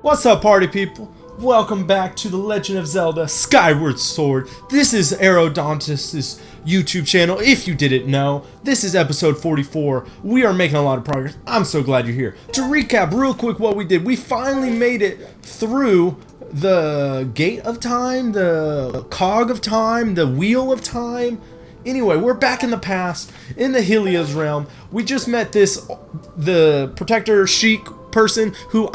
What's up, party people? Welcome back to The Legend of Zelda Skyward Sword. This is Aerodontis' YouTube channel, if you didn't know. This is episode 44. We are making a lot of progress. I'm so glad you're here. To recap real quick what we did, we finally made it through the Gate of Time, the Cog of Time, the Wheel of Time. Anyway, we're back in the past, in the Hylia's realm. We just met the Protector Sheik person who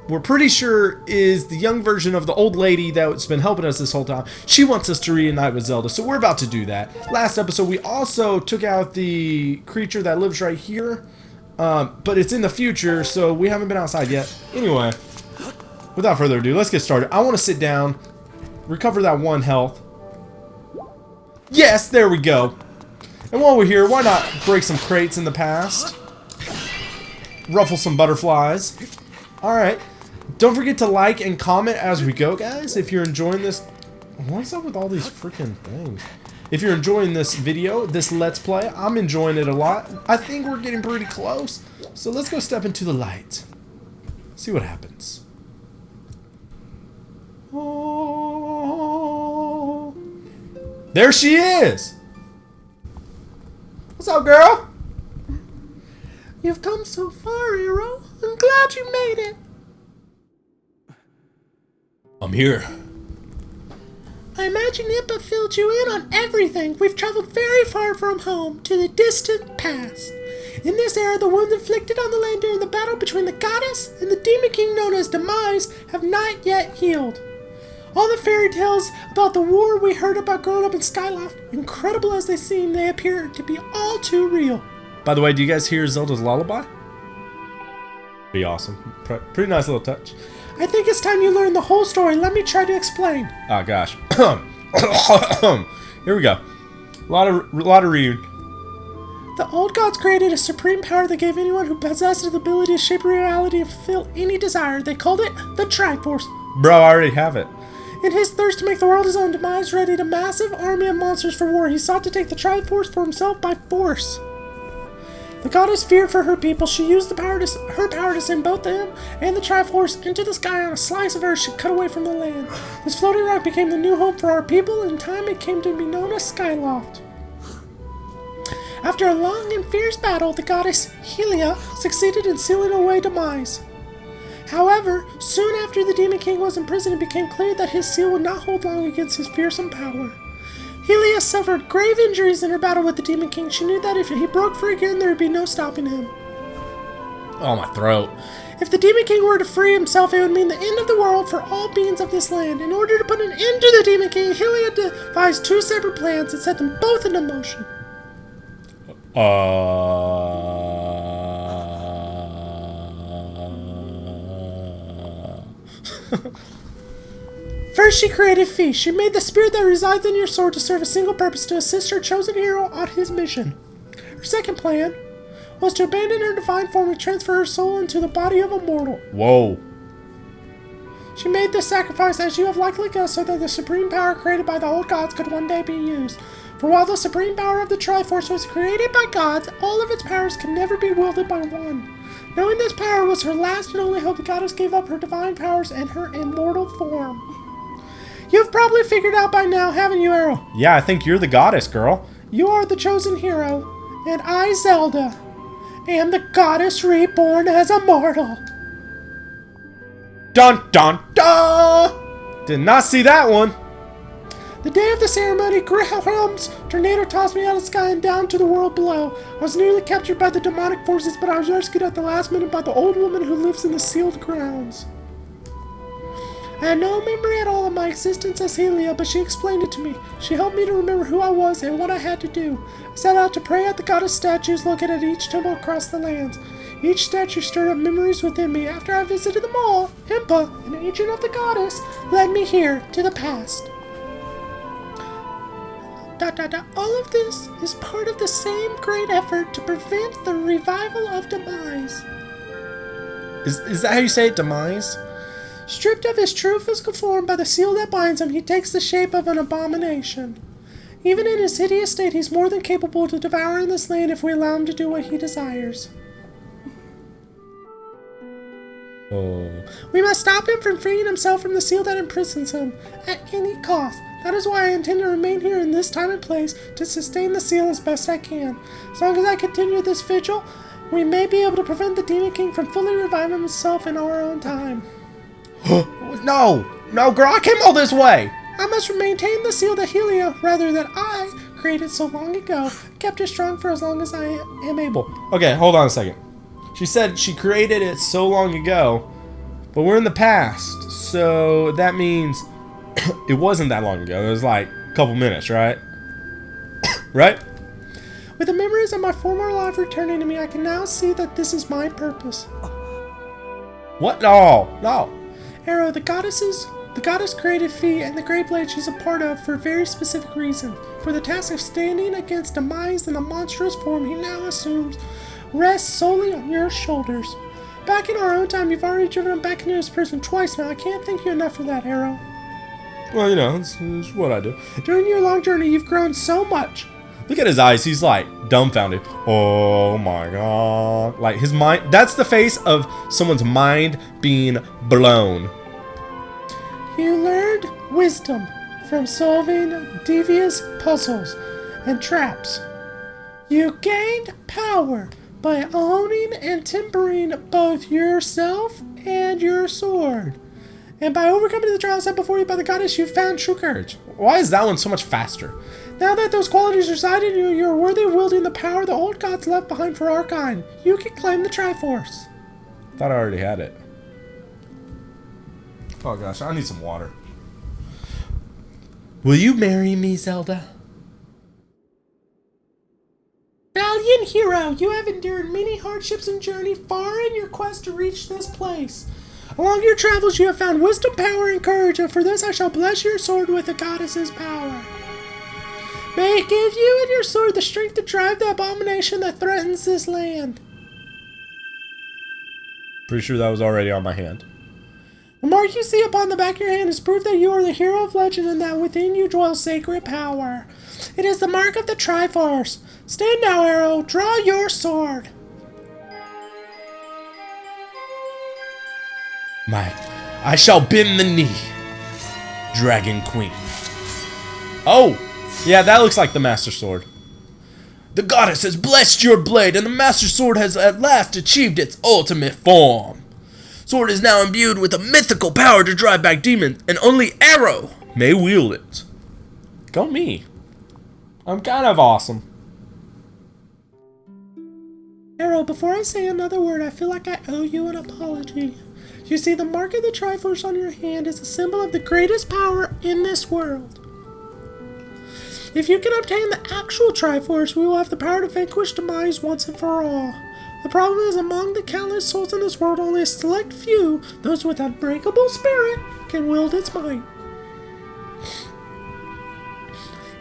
we're pretty sure is the young version of the old lady that's been helping us this whole time. She wants us to reunite with Zelda, so we're about to do that. Last episode, we also took out the creature that lives right here, but it's in the future, so we haven't been outside yet. Anyway, without further ado, let's get started. I want to sit down, recover that 1 health. Yes, there we go. And while we're here, why not break some crates in the past? Ruffle some butterflies. Alright. Don't forget to like and comment as we go, guys. If you're enjoying this... What's up with all these freaking things? If you're enjoying this video, this Let's Play, I'm enjoying it a lot. I think we're getting pretty close. So let's go step into the light. See what happens. Oh. There she is! What's up, girl? You've come so far, Hero. I'm glad you made it. I'm here. I imagine Impa filled you in on everything. We've traveled very far from home to the distant past. In this era, the wounds inflicted on the land during the battle between the goddess and the demon king known as Demise have not yet healed. All the fairy tales about the war we heard about growing up in Skyloft, incredible as they seem, they appear to be all too real. By the way, do you guys hear Zelda's lullaby? Be awesome. Pretty nice little touch. I think it's time you learn the whole story. Let me try to explain. Oh gosh. Here we go. A lot of read. The old gods created a supreme power that gave anyone who possessed the ability to shape reality and fulfill any desire. They called it the TRIFORCE. Bro, I already have it. In his thirst to make the world his own, Demise readied a massive army of monsters for war. He sought to take the TRIFORCE for himself by force. The goddess feared for her people. She used her power to send both them and the TRIFORCE into the sky on a slice of earth she cut away from the land. This floating rock became the new home for our people. In time, it came to be known as Skyloft. After a long and fierce battle, the goddess Hylia succeeded in sealing away Demise. However, soon after the Demon King was imprisoned, it became clear that his seal would not hold long against his fearsome power. Hylia suffered grave injuries in her battle with the Demon King. She knew that if he broke free again, there would be no stopping him. Oh, my throat. If the Demon King were to free himself, it would mean the end of the world for all beings of this land. In order to put an end to the Demon King, Hylia devised 2 separate plans and set them both into motion. First, she created Fi. She made the spirit that resides in your sword to serve a single purpose, to assist her chosen hero on his mission. Her second plan was to abandon her divine form and transfer her soul into the body of a mortal. Whoa. She made this sacrifice, as you have likely guessed, so that the supreme power created by the old gods could one day be used. For while the supreme power of the TRIFORCE was created by gods, all of its powers could never be wielded by one. Knowing this power was her last and only hope, the goddess gave up her divine powers and her immortal form. You've probably figured out by now, haven't you, Arrow? Yeah, I think you're the goddess, girl. You are the chosen hero, and I, Zelda, am the goddess reborn as a mortal. Dun dun dun! Did not see that one. The day of the ceremony, Grihelm's tornado tossed me out of the sky and down to the world below. I was nearly captured by the demonic forces, but I was rescued at the last minute by the old woman who lives in the sealed grounds. I had no memory at all of my existence as Hylia, but she explained it to me. She helped me to remember who I was and what I had to do. I set out to pray at the goddess statues located at each temple across the lands. Each statue stirred up memories within me. After I visited them all, Impa, an agent of the goddess, led me here to the past. All of this is part of the same great effort to prevent the revival of Demise. Is that how you say it, Demise? Stripped of his true physical form by the seal that binds him, he takes the shape of an abomination. Even in his hideous state, he's more than capable of devouring this land if we allow him to do what he desires. Oh. We must stop him from freeing himself from the seal that imprisons him at any cost. That is why I intend to remain here in this time and place to sustain the seal as best I can. As long as I continue this vigil, we may be able to prevent the Demon King from fully reviving himself in our own time. No! No, girl, I came all this way! I must maintain the seal that Helia, rather that I, created so long ago, kept it strong for as long as I am able. Okay, hold on a second. She said she created it so long ago, but we're in the past, so that means it wasn't that long ago. It was like a couple minutes, right? Right? With the memories of my former life returning to me, I can now see that this is my purpose. What? No, no. Arrow, the goddess created Fee and the great blade she's a part of for a very specific reason. For the task of standing against demise in the monstrous form he now assumes rests solely on your shoulders. Back in our own time, you've already driven him back into his prison twice now. I can't thank you enough for that, Arrow. Well, you know, it's what I do. During your long journey, you've grown so much. Look at his eyes. He's like dumbfounded. Oh my god. Like his mind. That's the face of someone's mind being blown. You learned wisdom from solving devious puzzles and traps. You gained power by owning and tempering both yourself and your sword. And by overcoming the trials set before you by the goddess, you found true courage. Why is that one so much faster? Now that those qualities reside in you, you are worthy of wielding the power the old gods left behind for our kind. You can claim the TRIFORCE. Thought I already had it. Oh gosh, I need some water. Will you marry me, Zelda? Valiant hero, you have endured many hardships and journeyed far in your quest to reach this place. Along your travels you have found wisdom, power, and courage, and for this I shall bless your sword with the goddess's power. May it give you and your sword the strength to drive the abomination that threatens this land. Pretty sure that was already on my hand. The mark you see upon the back of your hand is proof that you are the hero of legend and that within you dwells sacred power. It is the mark of the TRIFORCE. Stand now, Arrow. Draw your sword. I shall bend the knee, Dragon Queen. Oh, yeah, that looks like the Master Sword. The goddess has blessed your blade, and the Master Sword has at last achieved its ultimate form. Sword is now imbued with a mythical power to drive back demons, and only Arrow may wield it. Go me. I'm kind of awesome. Arrow, before I say another word, I feel like I owe you an apology. You see, the mark of the TRIFORCE on your hand is a symbol of the greatest power in this world. If you can obtain the actual TRIFORCE, we will have the power to vanquish demise once and for all. The problem is, among the countless souls in this world, only a select few, those with unbreakable spirit, can wield its might.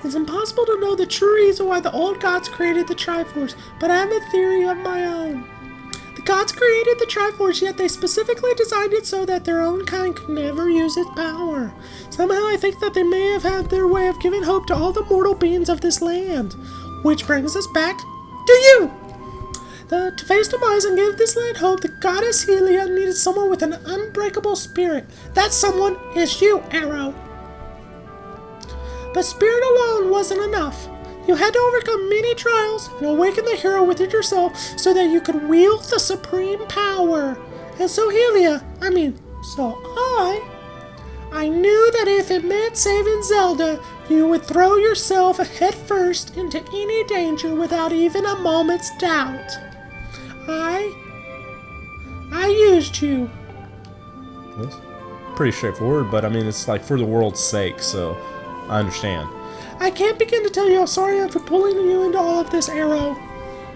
It's impossible to know the true reason why the old gods created the TRIFORCE, but I have a theory of my own. The gods created the TRIFORCE, yet they specifically designed it so that their own kind could never use its power. Somehow I think that they may have had their way of giving hope to all the mortal beings of this land. Which brings us back to you! To face demise and give this land hope, the goddess Helia needed someone with an unbreakable spirit. That someone is you, Arrow. But spirit alone wasn't enough. You had to overcome many trials and awaken the hero within yourself so that you could wield the supreme power. And so I knew that if it meant saving Zelda, you would throw yourself head first into any danger without even a moment's doubt. I used you. That's pretty straightforward, but I mean, it's like for the world's sake, so I understand. I can't begin to tell you how sorry I am for pulling you into all of this, Arrow.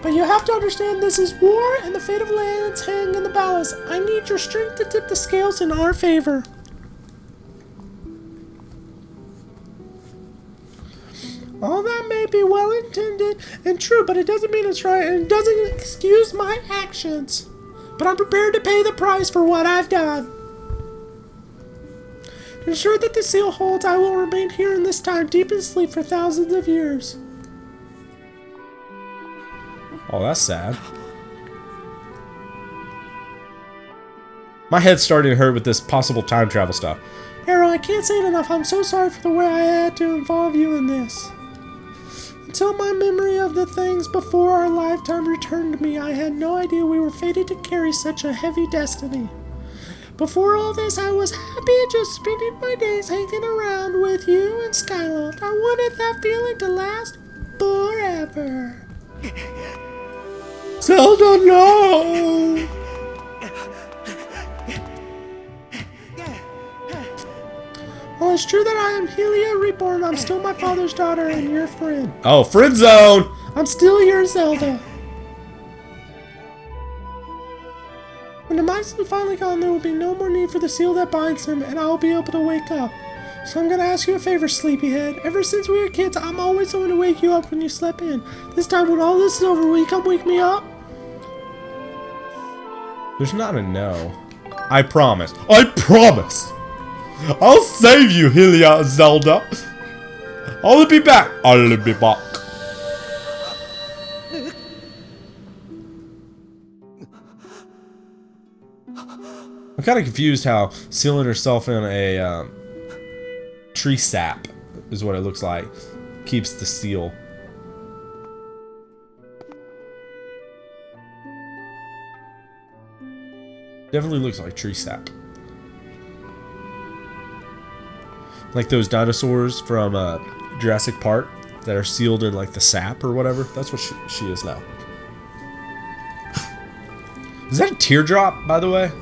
But you have to understand this is war, and the fate of lands hang in the balance. I need your strength to tip the scales in our favor. All that may be well intended and true, but it doesn't mean it's right, and it doesn't excuse my actions. But I'm prepared to pay the price for what I've done. To ensure that the seal holds, I will remain here in this time, deep in sleep for thousands of years. Oh, that's sad. My head's starting to hurt with this possible time travel stuff. Arrow, I can't say it enough. I'm so sorry for the way I had to involve you in this. Until my memory of the things before our lifetime returned to me, I had no idea we were fated to carry such a heavy destiny. Before all this, I was happy just spending my days hanging around with you and Skyward. I wanted that feeling to last forever. Zelda, no! Well, it's true that I am Helia Reborn. I'm still my father's daughter and your friend. Oh, friend zone! I'm still your Zelda. When the mice are finally gone, there will be no more need for the seal that binds him, and I will be able to wake up. So I'm gonna ask you a favor, sleepyhead. Ever since we were kids, I'm always the one to wake you up when you slept in. This time, when all this is over, will you come wake me up? There's not a no. I promise. I promise! I'll save you, Helia Zelda. I'll be back. I'll be back. I'm kind of confused how sealing herself in a tree sap is what it looks like keeps the seal. Definitely looks like tree sap. Like those dinosaurs from Jurassic Park that are sealed in like the sap or whatever. That's what she is now. Is that a teardrop, by the way?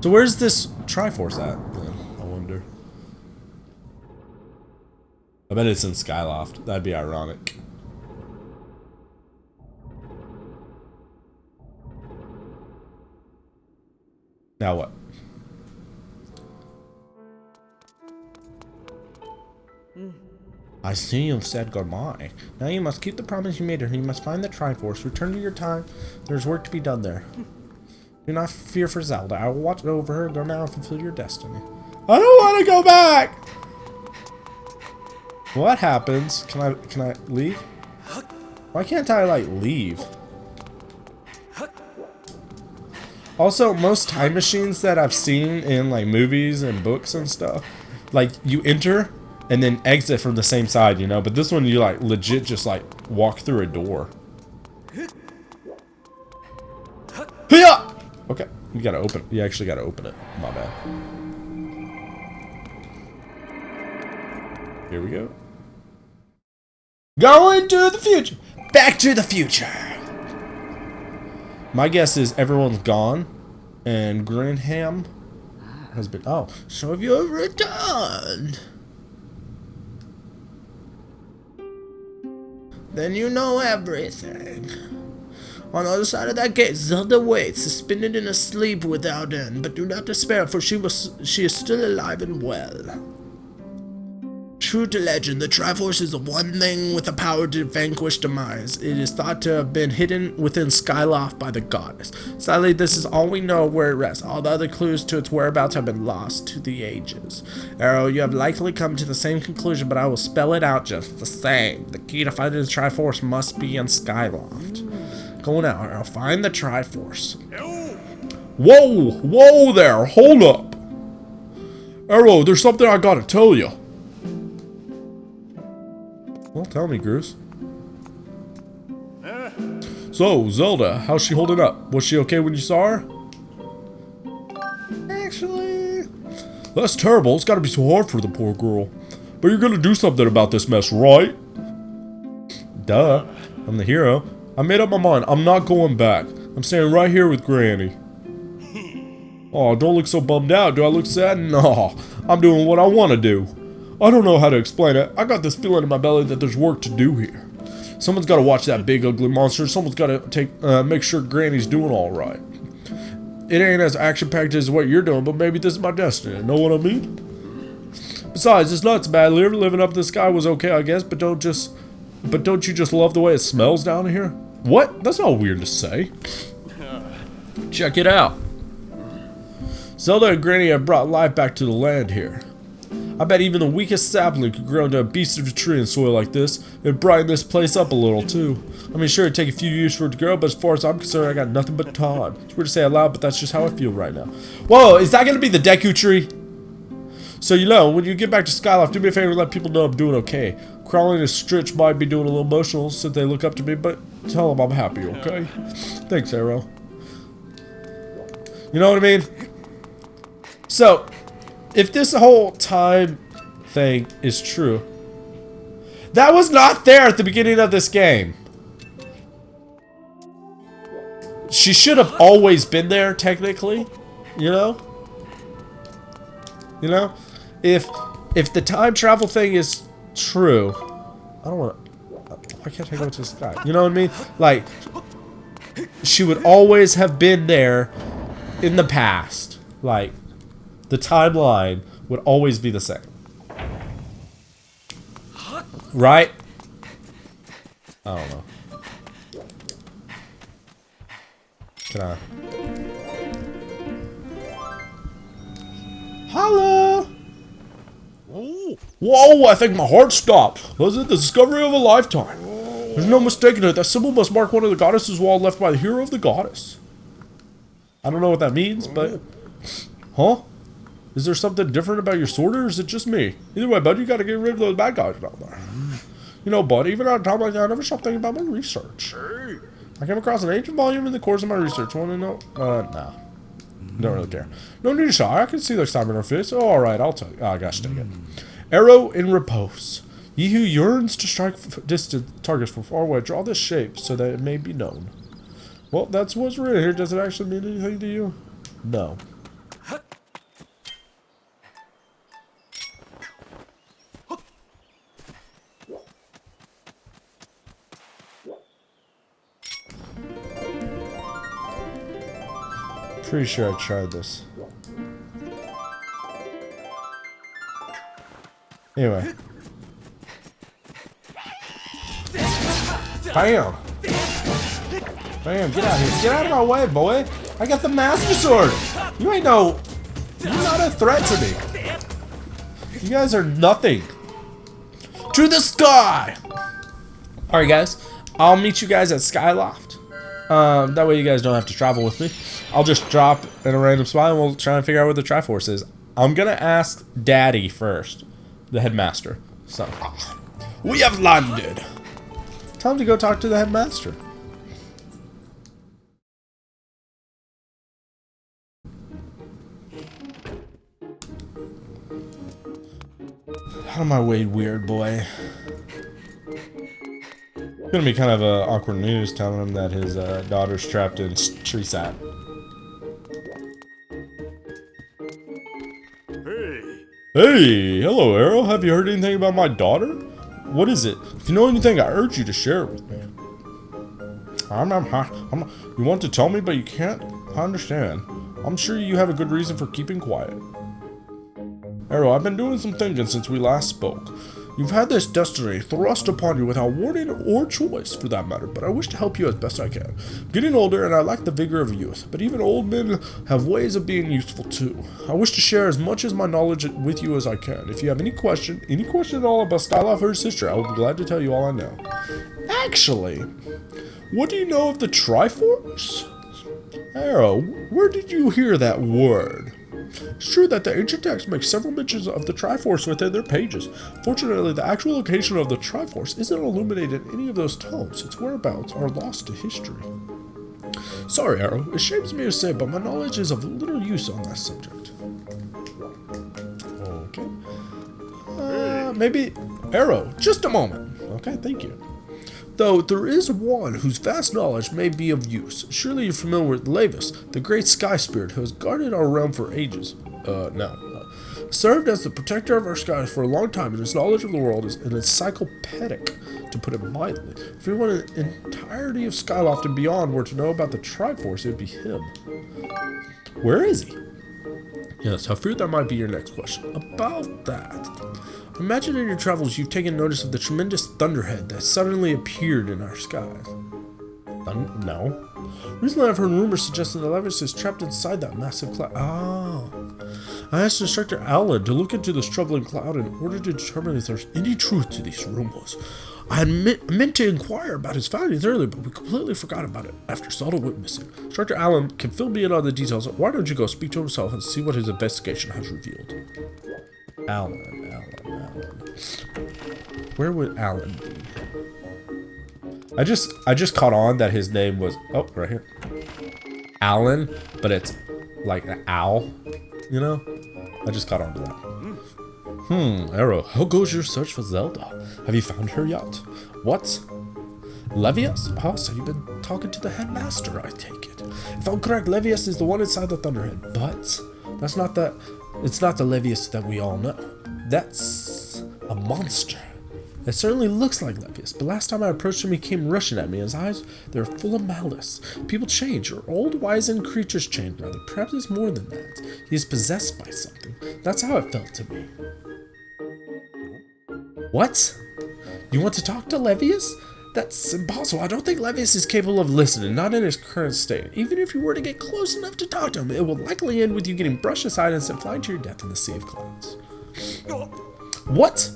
So where's this TRIFORCE at? I wonder. I bet it's in Skyloft. That'd be ironic. Now what? I see you've said goodbye. Now you must keep the promise you made her. You must find the TRIFORCE. Return to your time. There's work to be done there. Do not fear for Zelda. I will watch over her. Go now and fulfill your destiny. I don't want to go back! What happens? Can I leave? Why can't I, like, leave? Also, most time machines that I've seen in like movies and books and stuff, like you enter and then exit from the same side, you know, but this one you like legit just like walk through a door. Hiya! Okay, you gotta open it. You actually gotta open it. My bad. Here we go. Going to the future! Back to the future! My guess is everyone's gone, and Grinham has been. Oh, so have you returned? Then you know everything. On the other side of that gate, Zelda waits, suspended in a sleep without end. But do not despair, for she is still alive and well. True to legend, the TRIFORCE is the one thing with the power to vanquish demise. It is thought to have been hidden within Skyloft by the goddess. Sadly, this is all we know where it rests. All the other clues to its whereabouts have been lost to the ages. Arrow, you have likely come to the same conclusion, but I will spell it out just the same. The key to finding the TRIFORCE must be in Skyloft. Go now, Arrow. Find the TRIFORCE. Whoa! Whoa there! Hold up! Arrow, there's something I gotta tell you. Well, tell me, Bruce. So, Zelda, how's she holding up? Was she okay when you saw her? Actually... That's terrible. It's gotta be so hard for the poor girl. But you're gonna do something about this mess, right? Duh. I'm the hero. I made up my mind. I'm not going back. I'm staying right here with Granny. Oh, don't look so bummed out. Do I look sad? No. I'm doing what I want to do. I don't know how to explain it. I got this feeling in my belly that there's work to do here. Someone's got to watch that big ugly monster. Someone's got to make sure Granny's doing all right. It ain't as action-packed as what you're doing, but maybe this is my destiny. Know what I mean? Besides, it's nuts, bad. Living up in the sky was okay, I guess, but don't you just love the way it smells down here? What? That's not weird to say. Check it out. Zelda and Granny have brought life back to the land here. I bet even the weakest sapling could grow into a beast of a tree in soil like this. It'd brighten this place up a little, too. I mean, sure, it'd take a few years for it to grow, but as far as I'm concerned, I got nothing but time. It's weird to say out loud, but that's just how I feel right now. Whoa, is that going to be the Deku tree? So, you know, when you get back to Skyloft, do me a favor and let people know I'm doing okay. Crawling a stretch might be doing a little emotional since they look up to me, but tell them I'm happy, okay? Thanks, Arrow. You know what I mean? So, if this whole time thing is true, that was not there at the beginning of this game. She should have always been there, technically. You know? You know? If the time travel thing is true, I don't want to. Why can't I go to the sky? You know what I mean? Like, she would always have been there in the past. Like, the timeline would always be the same. Right? I don't know. Can I? Hello! Whoa, I think my heart stopped. Was it the discovery of a lifetime? There's no mistaking it. That symbol must mark one of the goddess's wall left by the hero of the goddess. I don't know what that means, but... Huh? Is there something different about your sword, or is it just me? Either way, bud, you gotta get rid of those bad guys down there. You know, bud, even at a time like that, I never stopped thinking about my research. I came across an ancient volume in the course of my research. Want to know? No. Don't really care. No need to shy. I can see the excitement in her face. Oh, alright, I'll tell you. Oh, gosh, take it. Arrow in repose. Ye who yearns to strike distant targets from far away, draw this shape so that it may be known. Well, that's what's written here. Does it actually mean anything to you? No. Pretty sure I tried this. Anyway. Bam! Bam, get out of here. Get out of my way, boy! I got the Master Sword! You ain't no... You're not a threat to me. You guys are nothing. To the sky! Alright guys, I'll meet you guys at Skyloft. That way you guys don't have to travel with me. I'll just drop in a random spot and we'll try and figure out where the TRIFORCE is. I'm gonna ask Daddy first, the headmaster. So, we have landed. Time to go talk to the headmaster. Out of my way, weird boy. It's gonna be kind of awkward news telling him that his daughter's trapped in tree sap. Hey, hello, Arrow. Have you heard anything about my daughter? What is it? If you know anything, I urge you to share it with me. You want to tell me, but you can't? I understand. I'm sure you have a good reason for keeping quiet. Arrow, I've been doing some thinking since we last spoke. You've had this destiny thrust upon you without warning or choice, for that matter, but I wish to help you as best I can. I'm getting older, and I lack the vigor of youth, but even old men have ways of being useful too. I wish to share as much of my knowledge with you as I can. If you have any question at all about Skyloft or its history, I will be glad to tell you all I know. Actually, what do you know of the TRIFORCE? Arrow, where did you hear that word? It's true that the ancient texts make several mentions of the TRIFORCE within their pages. Fortunately, the actual location of the TRIFORCE isn't illuminated in any of those tomes. Its whereabouts are lost to history. Sorry, Arrow. It shames me to say, but my knowledge is of little use on that subject. Okay. Maybe... Arrow, just a moment. Okay, thank you. Though there is one whose vast knowledge may be of use. Surely you're familiar with Lavis, the great sky spirit who has guarded our realm for ages. No. Served as the protector of our skies for a long time, and his knowledge of the world is encyclopedic, to put it mildly. If anyone in the entirety of Skyloft and beyond were to know about the TRIFORCE, it would be him. Where is he? Yes, I fear that might be your next question. About that. Imagine in your travels you've taken notice of the tremendous thunderhead that suddenly appeared in our skies. No. Recently I've heard rumors suggesting that Lavis is trapped inside that massive cloud. Oh. I asked Instructor Alan to look into this troubling cloud in order to determine if there's any truth to these rumors. I had meant to inquire about his findings earlier, but we completely forgot about it after Zelda went missing. Instructor Alan can fill me in on the details. Why don't you go speak to himself and see what his investigation has revealed? Alan. Where would Alan be? I just caught on that his name was, oh, right here. Alan, but it's like an owl, you know? I just caught on to that. Arrow, how goes your search for Zelda? Have you found her yet? What? Levius? Oh, so you've been talking to the headmaster, I take it. If I'm correct, Levius is the one inside the Thunderhead, but it's not the Levius that we all know. That's a monster. It certainly looks like Levius, but last time I approached him, he came rushing at me. His eyes, they were full of malice. People change, or old wizened creatures change, rather. Perhaps it's more than that. He is possessed by something. That's how it felt to me. What? You want to talk to Levius? That's impossible. I don't think Levius is capable of listening, not in his current state. Even if you were to get close enough to talk to him, it will likely end with you getting brushed aside and sent flying to your death in the Sea of Clouds. What?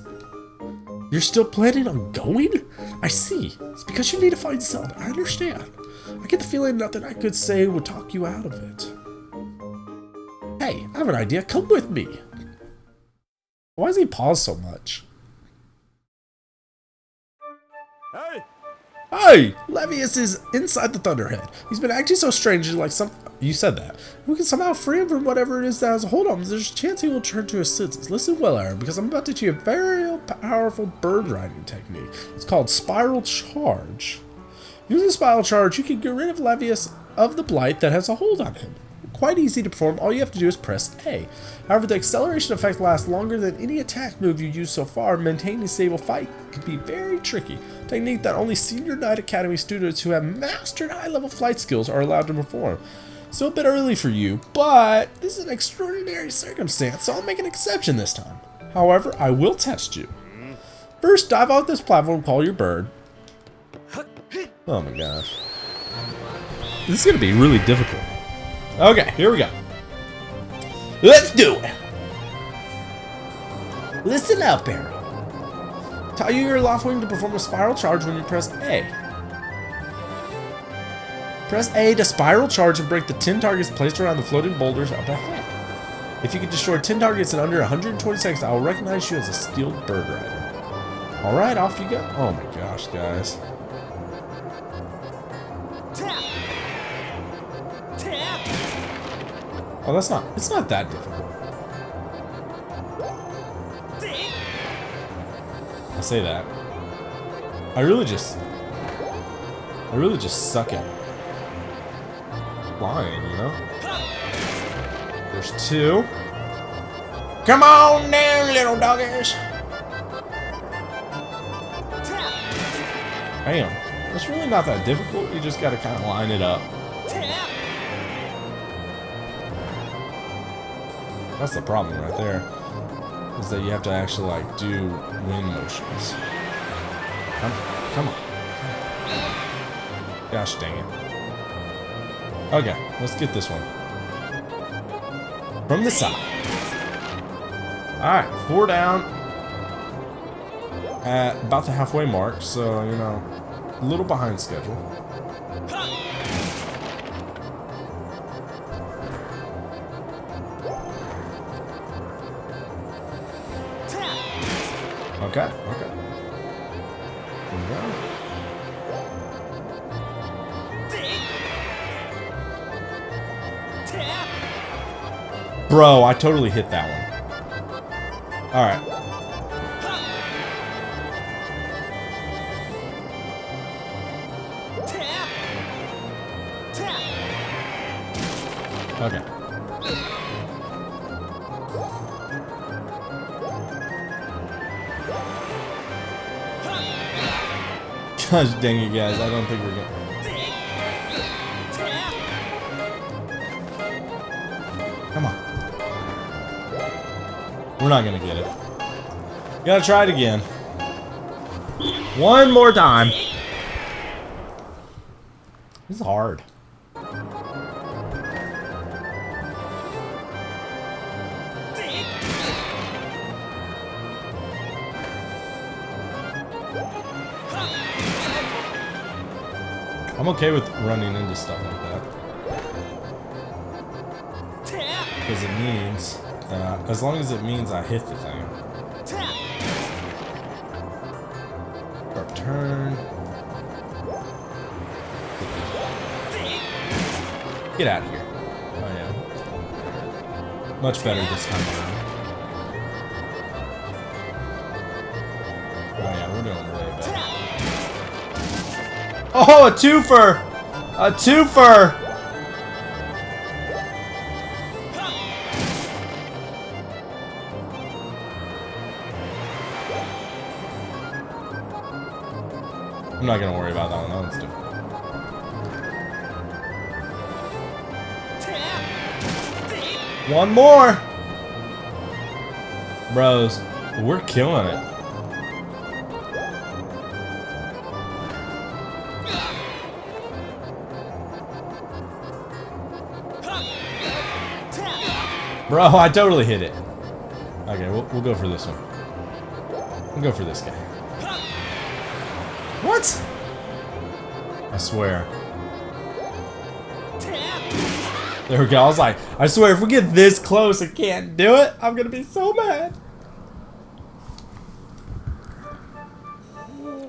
You're still planning on going? I see. It's because you need to find Zelda. I understand. I get the feeling nothing I could say would talk you out of it. Hey, I have an idea. Come with me. Why does he pause so much? Hey! Levius is inside the Thunderhead. He's been acting so strange, like you said that. We can somehow free him from whatever it is that has a hold on him. There's a chance he will turn to his senses. Listen well, Aaron, because I'm about to teach you a very powerful bird riding technique. It's called Spiral Charge. Using Spiral Charge, you can get rid of Levius of the blight that has a hold on him. Quite easy to perform. All you have to do is press A. However, the acceleration effect lasts longer than any attack move you used so far. Maintaining a stable fight can be very tricky. Technique that only Senior Knight Academy students who have mastered high-level flight skills are allowed to perform. So a bit early for you, but this is an extraordinary circumstance, so I'll make an exception this time. However, I will test you. First, dive off this platform, call your bird. Oh my gosh. This is going to be really difficult. Okay, here we go. Let's do it! Listen up, Arrow. Tell you your left wing to perform a spiral charge when you press A. Press A to spiral charge and break the 10 targets placed around the floating boulders up ahead. If you can destroy 10 targets in under 120 seconds, I will recognize you as a skilled bird rider. Alright, off you go. Oh my gosh, guys. Oh, it's not that difficult. I say that. I really just suck at flying, you know? There's two. Come on down, little doggies. Damn. It's really not that difficult. You just gotta kind of line it up. That's the problem right there, is that you have to actually like do wind motions. Come on. Gosh dang it. Okay, let's get this one. From the side. Alright, 4 down at about the halfway mark, so you know, a little behind schedule. Okay, okay. Here we go. Bro, I totally hit that one. Alright. Okay. Gosh dang it, guys. I don't think we're gonna... Come on. We're not gonna get it. Gotta try it again. One more time. This is hard. okay with running into stuff like that. Because it means, as long as it means I hit the thing. Sharp turn. Get out of here. Oh yeah. Much better this time around. Oh yeah, we're doing way better. Oh, a twofer! A twofer! I'm not gonna worry about that one. That one's different. One more! Bros, we're killing it. Bro, I totally hit it. Okay, we'll go for this one. We'll go for this guy. What? I swear. There we go. I was like, I swear, if we get this close and can't do it, I'm gonna be so mad.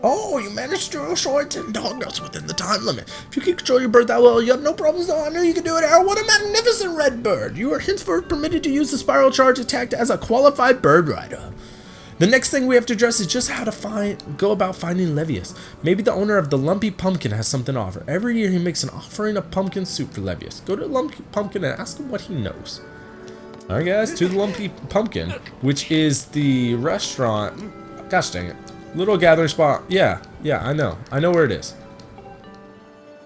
Oh, you managed to destroy 10 dog nuts within the time limit. If you can control your bird that well, you have no problems though. I know you can do it, Arrow. What a magnificent red bird. You are henceforth permitted to use the spiral charge attack as a qualified bird rider. The next thing we have to address is just how to go about finding Levius. Maybe the owner of the Lumpy Pumpkin has something to offer. Every year he makes an offering of pumpkin soup for Levius. Go to Lumpy Pumpkin and ask him what he knows. Alright guys, to the Lumpy Pumpkin, which is the restaurant. Gosh dang it. Little gathering spot. Yeah, I know. I know where it is.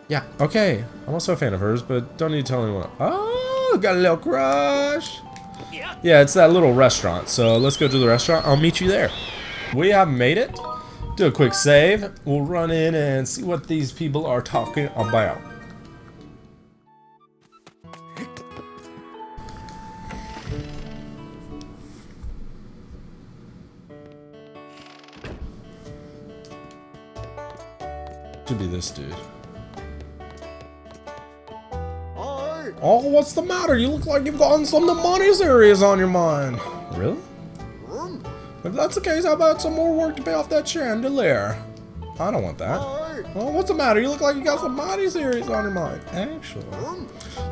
Yeah, okay. I'm also a fan of hers, but don't need to tell anyone. Oh, got a little crush. Yeah, it's that little restaurant. So let's go to the restaurant. I'll meet you there. We have made it. Do a quick save. We'll run in and see what these people are talking about. Should be this dude. Oh, what's the matter? You look like you've gotten some of the money series on your mind. Really? If that's the case, how about some more work to pay off that chandelier? I don't want that. Well, what's the matter? You look like you got some money series on your mind. Actually.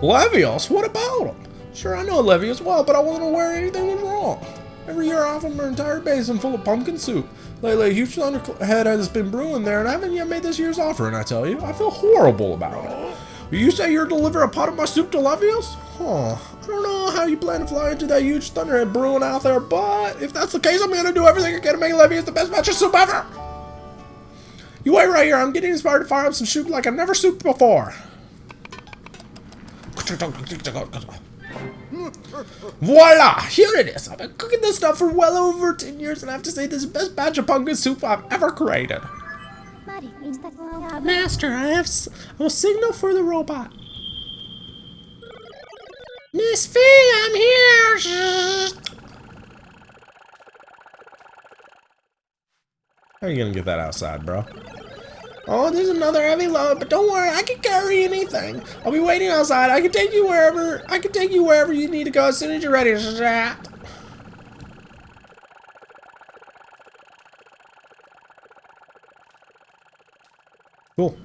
Levios? What about him? Sure, I know Levios well, but I wasn't aware anything was wrong. Every year I offer him an entire basin full of pumpkin soup. Lately, a huge thunderhead has been brewing there, and I haven't yet made this year's offer, and I tell you, I feel horrible about it. You say you're delivering a pot of my soup to Levios? Huh. I don't know how you plan to fly into that huge thunderhead brewing out there, but if that's the case, I'm gonna do everything I can to make Levios the best batch of soup ever! You wait right here, I'm getting inspired to fire up some soup like I've never souped before. Voila! Here it is! I've been cooking this stuff for well over 10 years, and I have to say this is the best batch of pumpkin soup I've ever created. Master, I will signal for the robot. Miss Fee, I'm here! How are you gonna get that outside, bro? Oh, there's another heavy load, but don't worry, I can carry anything. I'll be waiting outside. I can take you wherever you need to go as soon as you're ready. Cool.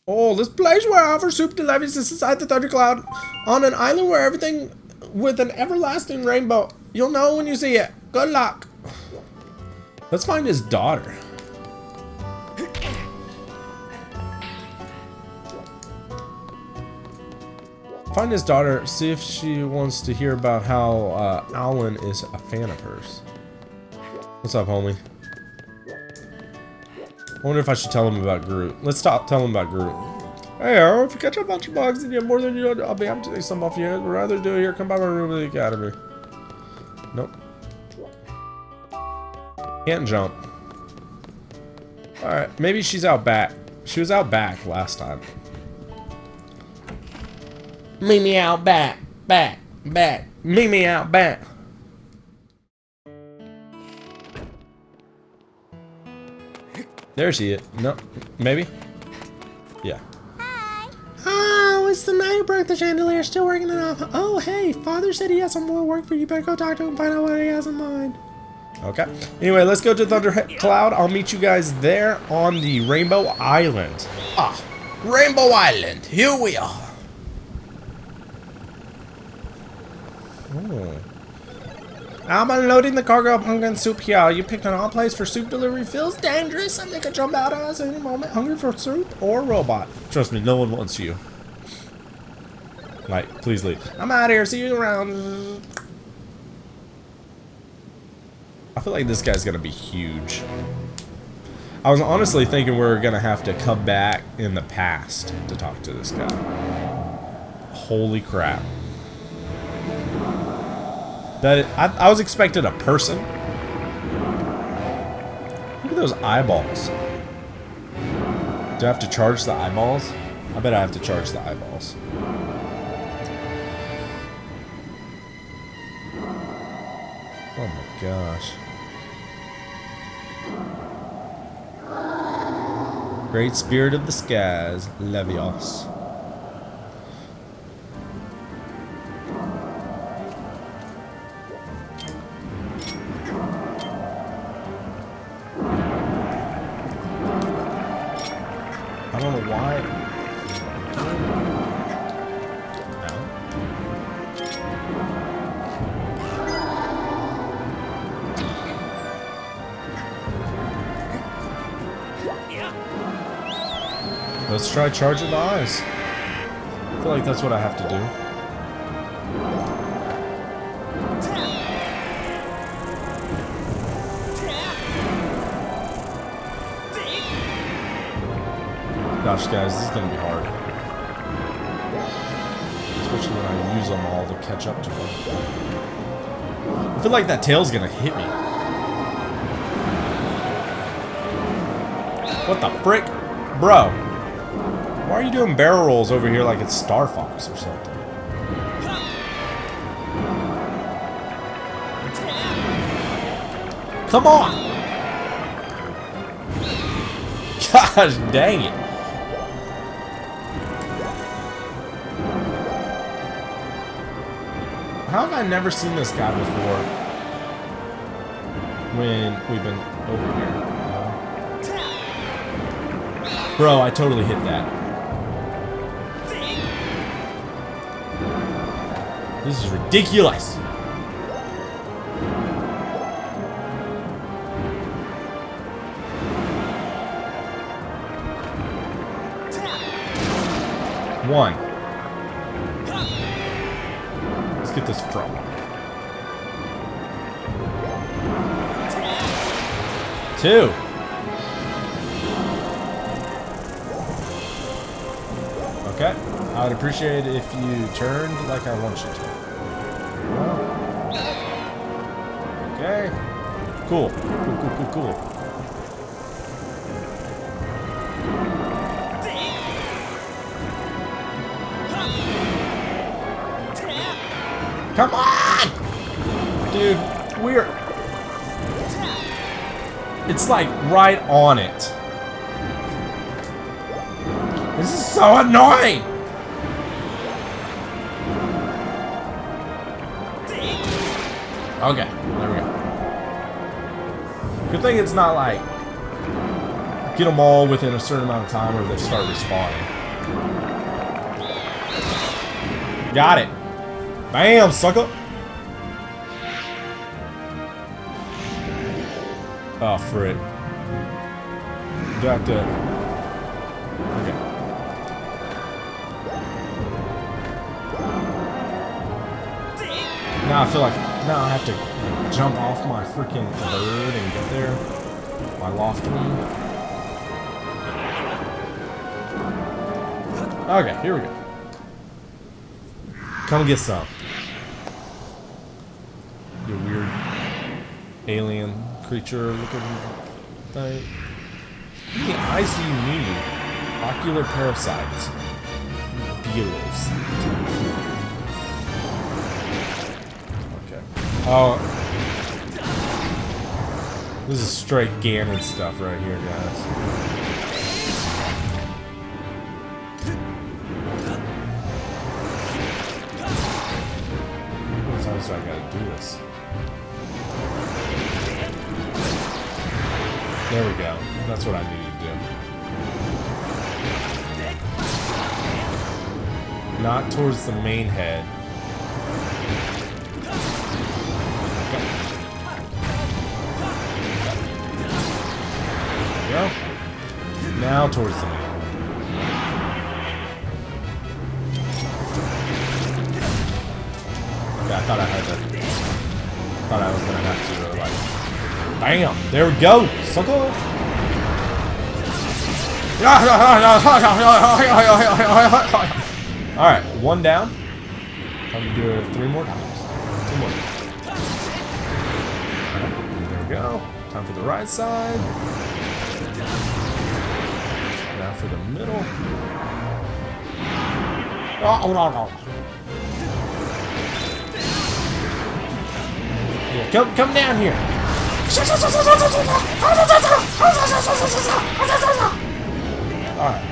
Oh, this place where I offer soup to Levius is inside the thundercloud on an island where everything with an everlasting rainbow. You'll know when you see it. Good luck. Let's find his daughter. Find his daughter, see if she wants to hear about how Alan is a fan of hers. What's up, homie? I wonder if I should tell him about Groot. Let's stop telling him about Groot. Hey, Arrow, if you catch a bunch of bugs and you have more than you know, I'll be happy to take some off you. I'd rather do it here. Come by my room at the academy. Nope. Can't jump. Alright, maybe she's out back. She was out back last time. Meet me out back. Back. Meet me out back. There she is. No, maybe? Yeah. Oh, it's the night who broke the chandelier. Still working it off. Oh, hey, Father said he has some more work for you. Better go talk to him and find out what he has in mind. Okay. Anyway, let's go to Thunder Cloud. I'll meet you guys there on the Rainbow Island. Ah, Rainbow Island. Here we are. Oh. I'm unloading the cargo of pumpkin soup here. You picked an odd place for soup delivery. Feels dangerous. Something could jump out at us any moment. Hungry for soup or robot? Trust me, no one wants you. Like, please leave. I'm out of here. See you around. I feel like this guy's gonna be huge. I was honestly thinking we were gonna have to come back in the past to talk to this guy. Holy crap. I was expecting a person. Look at those eyeballs. Do I have to charge the eyeballs? I bet I have to charge the eyeballs. Oh my gosh. Great spirit of the skies, Levios. I don't know why. Let's try charging the eyes. I feel like that's what I have to do. Gosh, guys, this is gonna be hard. Especially when I use them all to catch up to them. I feel like that tail's gonna hit me. What the frick? Bro. Why are you doing barrel rolls over here like it's Star Fox or something? Come on! Gosh dang it. How have I never seen this guy before when we've been over here? Bro, I totally hit that. This is ridiculous. One. Let's get this from. Two. Okay. I would appreciate it if you turned like I want you to. Okay. Cool. Cool. Come on! Dude, we're... It's like right on it. This is so annoying! Okay, there we go. Good thing it's not like get them all within a certain amount of time or they start respawning. Got it. Bam, sucker. Oh, frick. Do I have to... Okay. Now I feel like... Now I have to jump off my freaking bird and get there. My loft wing. Okay, here we go. Come get some. You weird alien creature looking thing. How many eyes do you need? Ocular parasites. Beetles. Okay. Oh. This is straight Ganon stuff right here, guys. How many times do I gotta do this? There we go. That's what I needed to do. Not towards the main head. There we go. Now towards the main head. Okay, I thought I was gonna have to like, bam! There we go, sucker! Alright, one down. Time to do it 3 more times. 2 more. Alright, there we go. Time for the right side. Now for the middle. Yeah, come down here. Alright.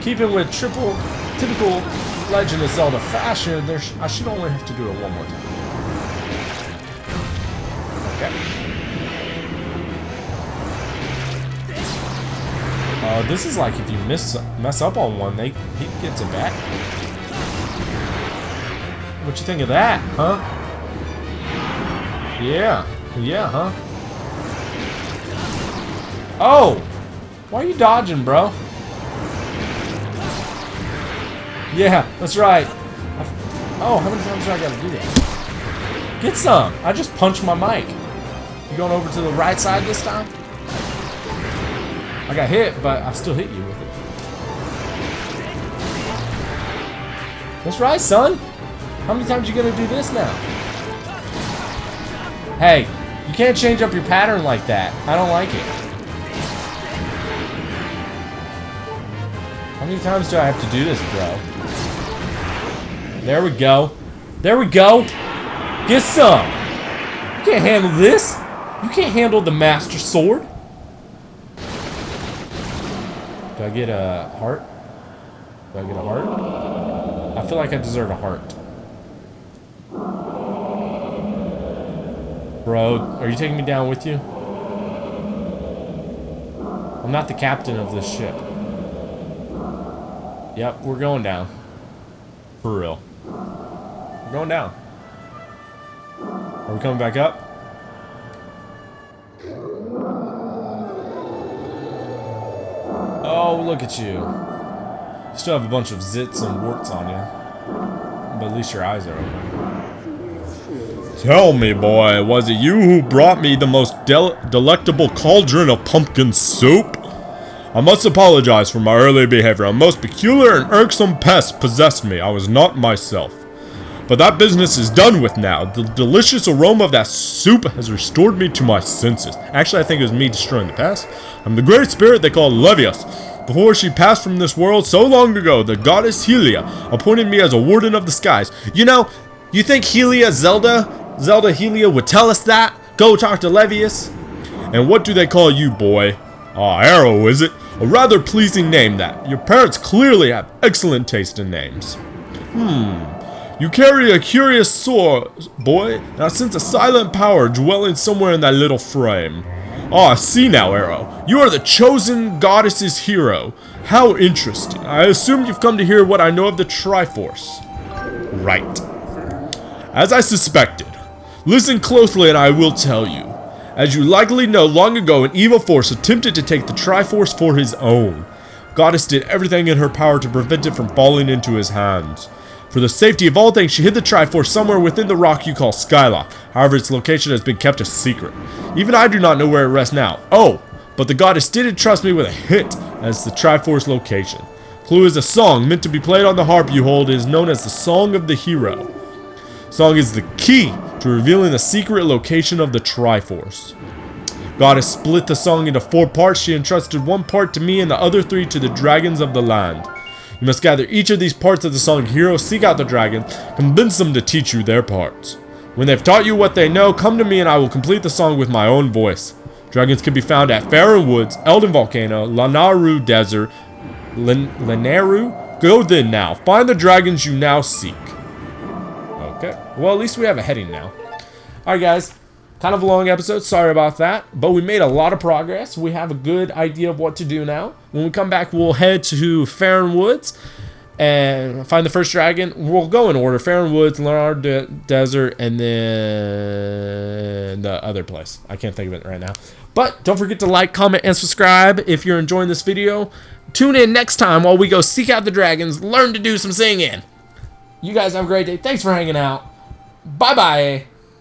Keeping with typical Legend of Zelda fashion, I should only have to do it 1 more time. Okay. This is like if you mess up on one, he gets it back. What you think of that, huh? Yeah, huh? Oh! Why are you dodging, bro? Yeah, that's right. Oh, how many times do I gotta do that? Get some! I just punched my mic. You going over to the right side this time? I got hit, but I still hit you with it. That's right, son! How many times you gonna do this now? Hey, you can't change up your pattern like that. I don't like it. How many times do I have to do this, bro? There we go. There we go. Get some. You can't handle this. You can't handle the Master Sword. Do I get a heart? Do I get a heart? I feel like I deserve a heart. Bro, are you taking me down with you? I'm not the captain of this ship. Yep, we're going down. For real. We're going down. Are we coming back up? Oh, look at you. You still have a bunch of zits and warts on you. But at least your eyes are open. Tell me, boy, was it you who brought me the most delectable cauldron of pumpkin soup? I must apologize for my early behavior. A most peculiar and irksome pest possessed me. I was not myself. But that business is done with now. The delicious aroma of that soup has restored me to my senses. Actually, I think it was me destroying the past. I'm the great spirit they call Levius. Before she passed from this world so long ago, the goddess Helia appointed me as a warden of the skies. You know, you think Zelda Helia would tell us that? Go talk to Levius. And what do they call you, boy? Ah, Arrow, is it? A rather pleasing name that. Your parents clearly have excellent taste in names. You carry a curious sword, boy, and I sense a silent power dwelling somewhere in that little frame. Ah, I see now, Arrow. You are the chosen goddess's hero. How interesting. I assume you've come to hear what I know of the TRIFORCE. Right. As I suspected. Listen closely and I will tell you. As you likely know, long ago an evil force attempted to take the TRIFORCE for his own. Goddess did everything in her power to prevent it from falling into his hands. For the safety of all things, she hid the TRIFORCE somewhere within the rock you call Skylock. However, its location has been kept a secret. Even I do not know where it rests now. Oh, but the goddess did entrust me with a hint as the TRIFORCE location. Clue is a song meant to be played on the harp you hold. It is known as the Song of the Hero. Song is the key to revealing the secret location of the TRIFORCE. Goddess split the song into 4 parts. She entrusted 1 part to me and the other 3 to the dragons of the land. You must gather each of these parts of the song Hero, seek out the dragon, convince them to teach you their parts. When they've taught you what they know, come to me and I will complete the song with my own voice. Dragons can be found at Faron Woods, Elden Volcano, Lanayru Desert, Lanayru. Go then now. Find the dragons you now seek. Okay. Well, at least we have a heading now. Alright, guys. Kind of a long episode. Sorry about that. But we made a lot of progress. We have a good idea of what to do now. When we come back, we'll head to Faron Woods and find the first dragon. We'll go in order. Faron Woods, Lanayru Desert, and then the other place. I can't think of it right now. But don't forget to like, comment, and subscribe if you're enjoying this video. Tune in next time while we go seek out the dragons, learn to do some singing. You guys have a great day. Thanks for hanging out. Bye-bye.